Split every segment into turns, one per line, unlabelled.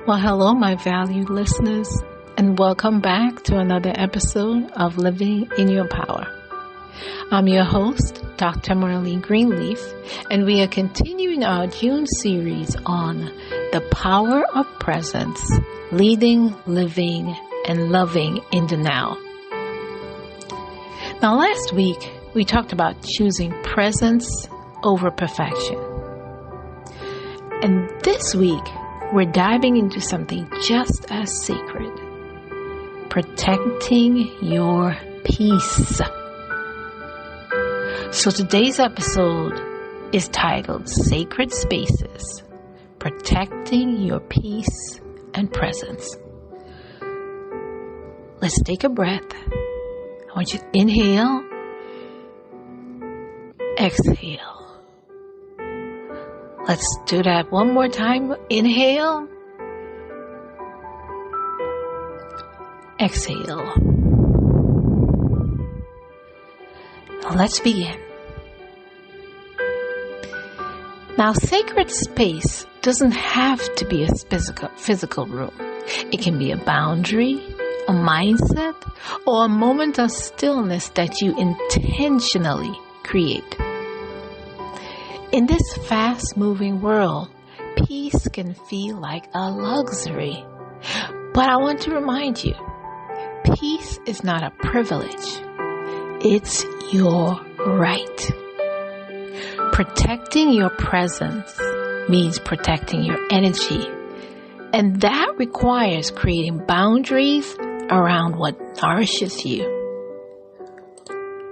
Well, hello, my valued listeners, and welcome back to another episode of Living in Your Power. I'm your host, Dr. Marlene Greenleaf, and we are continuing our June series on the power of presence, leading, living, and loving in the now. Now, last week, we talked about choosing presence over perfection. And this week, we're diving into something just as sacred, protecting your peace. So today's episode is titled Sacred Spaces, Protecting Your Peace and Presence. Let's take a breath. I want you to inhale, exhale. Let's do that one more time. Inhale. Exhale. Now let's begin. Now, sacred space doesn't have to be a physical room. It can be a boundary, a mindset, or a moment of stillness that you intentionally create. In this fast-moving world, peace can feel like a luxury. But I want to remind you, peace is not a privilege. It's your right. Protecting your presence means protecting your energy. And that requires creating boundaries around what nourishes you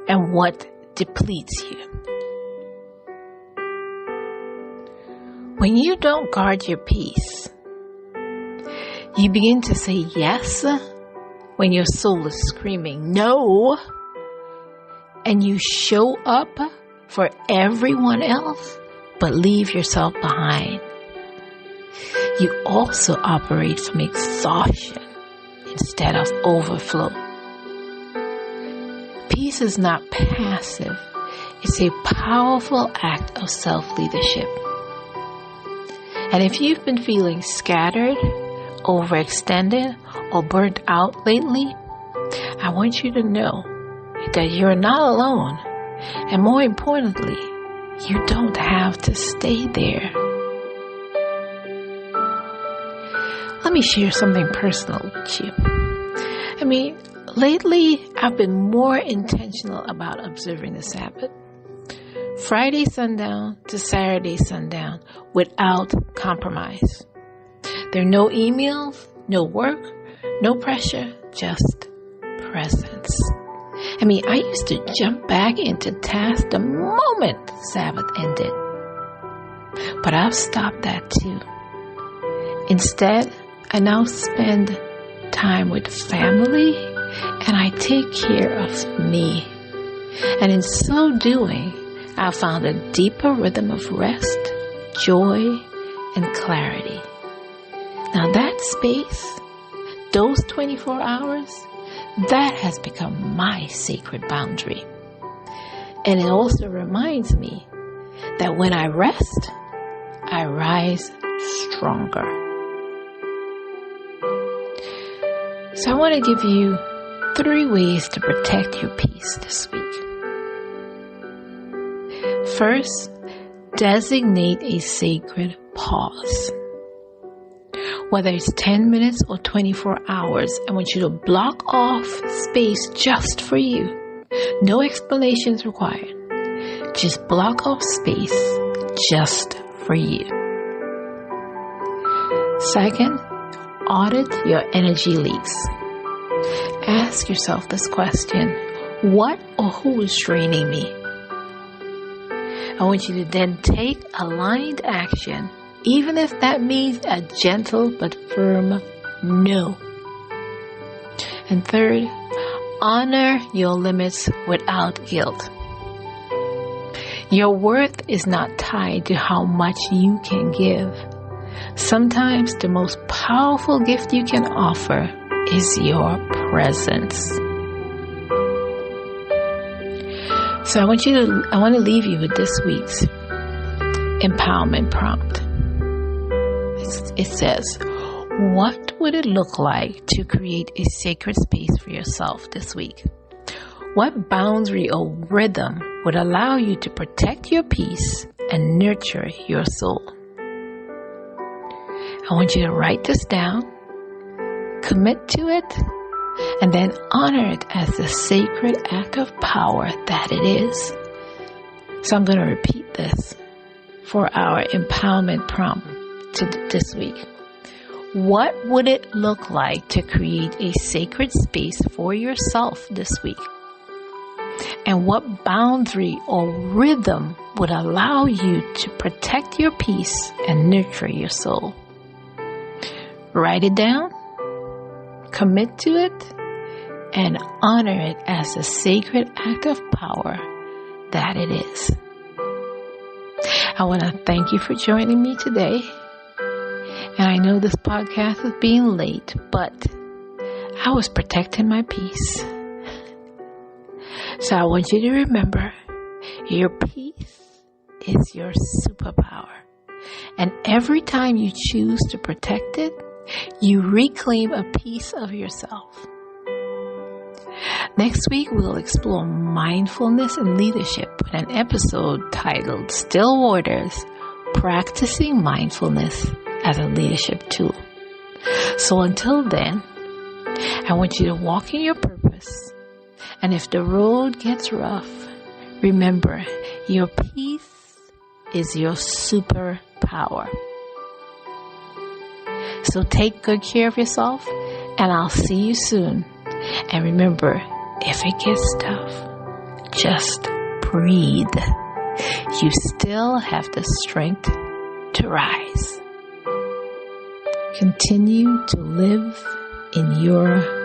and what depletes you. When you don't guard your peace, you begin to say yes when your soul is screaming no, and you show up for everyone else but leave yourself behind. You also operate from exhaustion instead of overflow. Peace is not passive. It's a powerful act of self-leadership. And if you've been feeling scattered, overextended, or burnt out lately, I want you to know that you're not alone. And more importantly, you don't have to stay there. Let me share something personal with you. Lately, I've been more intentional about observing the Sabbath. Friday sundown to Saturday sundown without compromise. There are no emails, no work, no pressure, just presence. I used to jump back into tasks the moment Sabbath ended. But I've stopped that too. Instead, I now spend time with family and I take care of me. And in so doing, I found a deeper rhythm of rest, joy, and clarity. Now that space, those 24 hours, that has become my sacred boundary. And it also reminds me that when I rest, I rise stronger. So I want to give you 3 ways to protect your peace this week. First, designate a sacred pause. Whether it's 10 minutes or 24 hours, I want you to block off space just for you. No explanations required. Just block off space just for you. Second, audit your energy leaks. Ask yourself this question: what or who is draining me? I want you to then take aligned action, even if that means a gentle but firm no. And third, honor your limits without guilt. Your worth is not tied to how much you can give. Sometimes the most powerful gift you can offer is your presence. So I want to leave you with this week's empowerment prompt. It says, What would it look like to create a sacred space for yourself this week? What boundary or rhythm would allow you to protect your peace and nurture your soul? I want you to write this down, commit to it, and then honor it as the sacred act of power that it is. So I'm going to repeat this for our empowerment prompt this week. What would it look like to create a sacred space for yourself this week? And what boundary or rhythm would allow you to protect your peace and nurture your soul? Write it down, commit to it, and honor it as a sacred act of power that it is. I want to thank you for joining me today. And I know this podcast is being late, but I was protecting my peace. So I want you to remember, your peace is your superpower. And every time you choose to protect it, you reclaim a piece of yourself. Next week, we'll explore mindfulness and leadership with an episode titled Still Waters, Practicing Mindfulness as a Leadership Tool. So until then, I want you to walk in your purpose. And if the road gets rough, remember, your peace is your superpower. So take good care of yourself, and I'll see you soon. And remember, if it gets tough, just breathe. You still have the strength to rise. Continue to live in your